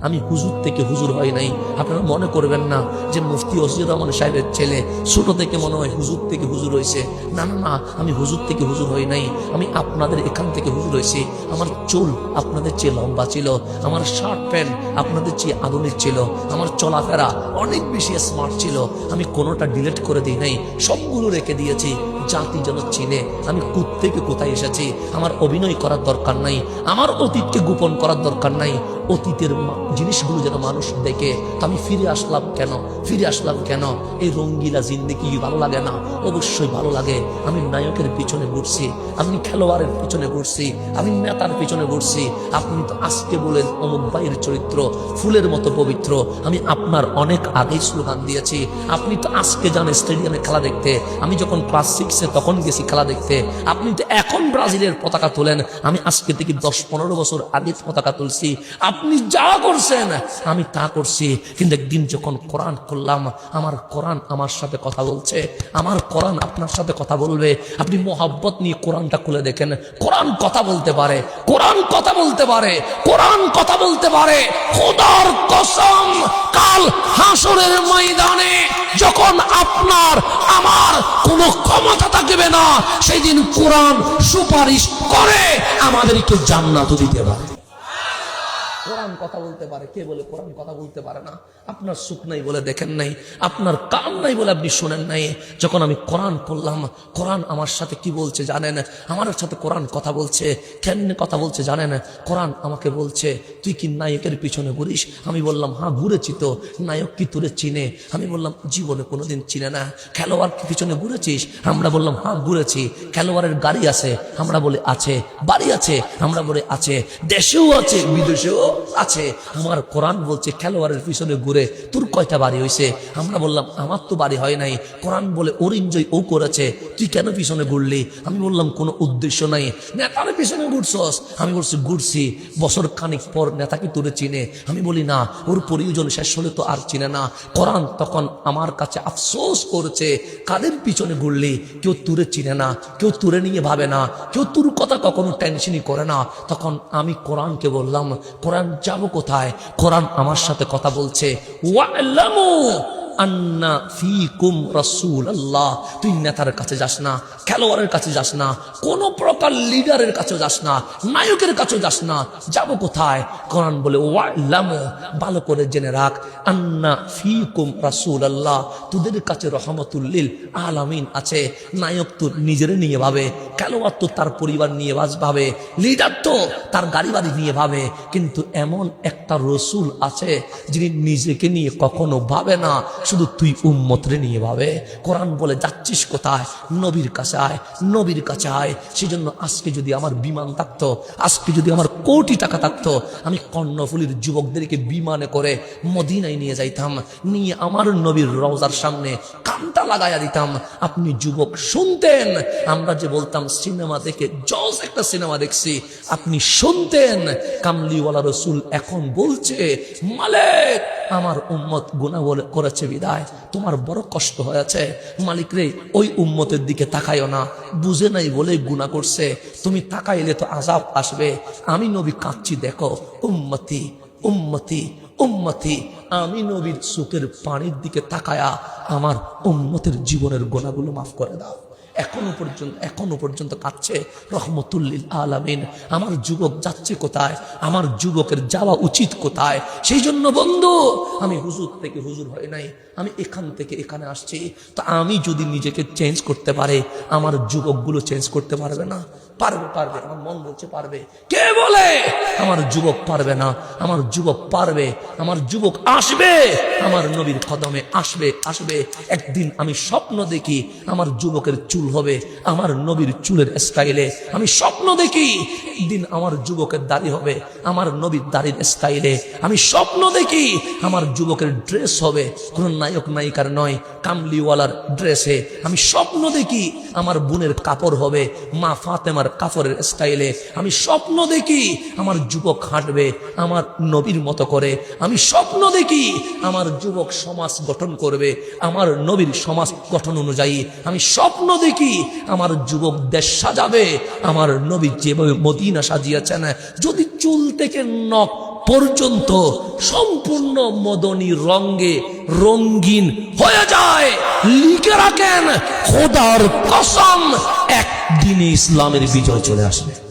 আমি হুজুর থেকে হুজুর হয় নাই। আপনারা মনে করবেন না যে মুফতি ওসির রহমান সাহেবের ছেলে ছোট থেকে মনে হয় হুজুর থেকে হুজুর হয়েছে। না না না, আমি হুজুর থেকে হুজুর হই নাই। আমি আপনাদের এখান থেকে হুজুর হয়েছি। আমার চুল আপনাদের চেয়ে লম্বা ছিল, আমার শার্ট প্যান্ট আপনাদের চেয়ে আধুনিক ছিল, আমার চলাফেরা অনেক বেশি স্মার্ট ছিল। আমি কোনোটা ডিলিট করে দিই নাই, সবগুলো রেখে দিয়েছি জাতি যেন চিনে আমি থেকে কোথায় এসেছি। আমার অভিনয় করার দরকার নাই, আমার অতীতকে গোপন করার দরকার নাই। অতীতের জিনিসগুলো যেন মানুষ দেখে। তো আমি ফিরে আসলাম কেন? এই রঙ্গিলা জিন্দেগি ভালো লাগে না? অবশ্যই ভালো লাগে। আমি নায়কের পিছনে ঘুরছি, আমি খেলোয়াড়ের পিছনে ঘুরছি, আমি নেতার পিছনে ঘুরছি। আপনি তো আজকে বলেন অমুক ভাইয়ের চরিত্র ফুলের মতো পবিত্র, আমি আপনার অনেক আগেই স্লোগান দিয়েছি। আপনি তো আজকে যান স্টেডিয়ামে খেলা দেখতে, আমি যখন ক্লাস 6-এ তখন গেছি খেলা দেখতে। আপনি তো এখন ব্রাজিলের পতাকা তোলেন, আমি আজকে থেকে 10-15 বছর আগে পতাকা তুলছি। আপনি যা করছেন আমি তা করছি। কিন্তু একদিন যখন কোরআন করলাম, আমার কোরআন আমার সাথে কথা বলছে, আমার কোরআন আপনার সাথে কথা বলবে। আপনি মোহাব্বত নিয়ে কোরআনটা খুলে দেখেন, কোরআন কথা বলতে পারে, কোরআন কথা বলতে পারে, কোরআন কথা বলতে পারে। খোদার কসম, কাল হাসরের ময়দানে যখন আপনার আমার কোনো ক্ষমতা থাকবে না, সেই দিন কোরআন সুপারিশ করে আমাদেরকে জান্নাত দিতে পারে। কোরআন কথা বলতে পারে। কে বলে কোরআন কথা বলতে পারে না? আপনার সুখ নাই বলে দেখেন নাই, আপনার কান নাই বলে আপনি শোনেন নাই। যখন আমি কোরআন করলাম, কোরআন আমার সাথে কি বলছে জানেন? আমার সাথে কোরআন কথা বলছে। কেমনে কথা বলছে জানেন? কোরআন আমাকে বলছে, তুই কি নায়কের পিছনে ঘুরিস? আমি বললাম হ্যাঁ ঘুরেছি তো। নায়ক কি তোরে চিনে? আমি বললাম জীবনে কোনোদিন চিনে না। খেলোয়াড় কি পিছনে ঘুরেছিস? আমরা বললাম হ্যাঁ ঘুরেছি। খেলোয়াড়ের গাড়ি আছে? আমরা বলে আছে। বাড়ি আছে? আমরা বলে আছে। দেশেও আছে, বিদেশেও আছে। আমার কোরআন বলছে খেলোয়াড়ের পিছনে ঘুরে তোর কয়টা বাড়ি হয়েছে? আমরা বললাম আমার তো বাড়ি হয় নাই। কোরআন বলে ওর এনজয় ও করেছে, তুই কেন পিছনে ঘুরলি? আমি বললাম কোনো উদ্দেশ্য নাই। নেতার পিছনে ঘুরছস? আমি বলছি ঘুরছি। বছর খানিক পর নেতা কি তোরে চিনে? আমি বলি না, ওর প্রয়োজন শেষ হলে তো আর চিনে না। কোরআন তখন আমার কাছে আফসোস করছে, কাদের পিছনে ঘুরলি? কেউ তোরে চিনে না, কেউ তোরে নিয়ে ভাবে না, কেউ তোর কথা কখনো টেনশনই করে না। তখন আমি কোরআনকে বললাম, কোরআন যাবো কোথায়? কোরআন আমার সাথে কথা বলছে, ওয়া'লামু আন্না ফীকুম রাসূলুল্লাহ। তুই নেতার কাছে যাস না, খেলোয়াড়ের কাছে যাস না, কোন প্রকার লিডারের কাছে যাস না, নায়কের কাছে যাস না। যাব কোথায়? কোরআন বলে ওয়া'লামু, ভালো করে জেনে রাখ, আন্না ফীকুম রাসূলুল্লাহ, তোদের কাছে রহমাতুল লিল আলামিন আছে। নায়ক তো নিজের নিয়ে ভাবে, খেলোয়াড় তো তার পরিবার নিয়ে ভাবে, লিডার তো তার গাড়ি বাড়ি নিয়ে ভাবে। কিন্তু এমন একটা রসুল আছে যিনি নিজেকে নিয়ে কখনো ভাবে না, শুধু তুই উম্মতরে নিয়ে ভাবে। কোরআন বলে যাচ্ছিস কোথায়? নবীর কাছে আয়, নবীর কাছে আয়। সেই জন্য আজকে যদি আমার বিমান থাকতো, আজকে যদি আমার কোটি টাকা থাকতো, আমি কর্ণফুলীর যুবকদেরকে বিমানে করে মদিনায় নিয়ে যাইতাম, নিয়ে আমার নবীর রওজার সামনে কানটা লাগাইয়া দিতাম। আপনি যুবক শুনতেন, আমরা যে বলতাম সিনেমা দেখে জজ একটা সিনেমা দেখছি, আপনি শুনতেন কামলিওয়ালা রসুল এখন বলছে, মালিক আমার উম্মত গুনাহ করেছে বিদায় তোমার বড় কষ্ট হয়েছে। মালিক রে, ওই উম্মতের দিকে তাকাইও না, বুঝে নাই বলে গুনাহ করছে, তুমি তাকাইলে তো আযাব আসবে। আমি নবী কাঁদছি, দেখো উম্মতি উম্মতি উম্মতি। আমি নবীর চোখের পানির দিকে তাকায়া আমার উম্মতের জীবনের গুনাহগুলো মাফ করে দাও। এখনো পর্যন্ত কাঁদছে রহমতুল লিল আলামিন। আমার যুবক যাচ্ছে কোথায়? আমার যুবকের যাওয়া উচিত কোথায়? সেই জন্য বন্ধু, আমি হুজুর থেকে হুজুর হয় নাই, আমি এখান থেকে এখানে আসছি। তো আমি যদি নিজেকে চেঞ্জ করতে পারে, আমার যুবকগুলো চেঞ্জ করতে পারবে না? পারবে, পারবে। আমার মন বলছে পারবে। কে বলে আমার যুবক পারবে না? আমার যুবক পারবে, আমার যুবক আসবে, আমার নবীর কদমে আসবে। একদিন আমি স্বপ্ন দেখি আমার যুবকের চুল হবে আমার নবীর চুলের স্টাইলে। আমি স্বপ্ন দেখি একদিন আমার যুবকের দাড়ি হবে আমার নবীর দাড়ির স্টাইলে। আমি স্বপ্ন দেখি আমার যুবকের ড্রেস হবে কোন নায়ক নায়িকার নয়, কামলিওয়ালার ড্রেসে। আমি স্বপ্ন দেখি আমার বোনের কাপড় হবে মা ফাতেমার কাপড়ের স্টাইলে। আমি স্বপ্ন দেখি আমার যুবক হাঁটবে আমার নবীর মতো করে। আমি স্বপ্ন দেখি আমার যুবক সমাজ গঠন করবে আমার নবীর সমাজ গঠন অনুযায়ী। আমি স্বপ্ন দেখি আমার যুবক দেশ সাজাবে আমার নবী যেভাবে মদিনা সাজিয়েছেন। যদি চুল থেকে নখ পর্যন্ত সম্পূর্ণ মদনী রঙে রঙিন হয়ে যায়। লিখে রাখেন, খোদার কসম, একদিনে ইসলামের বিজয় চলে আসবে।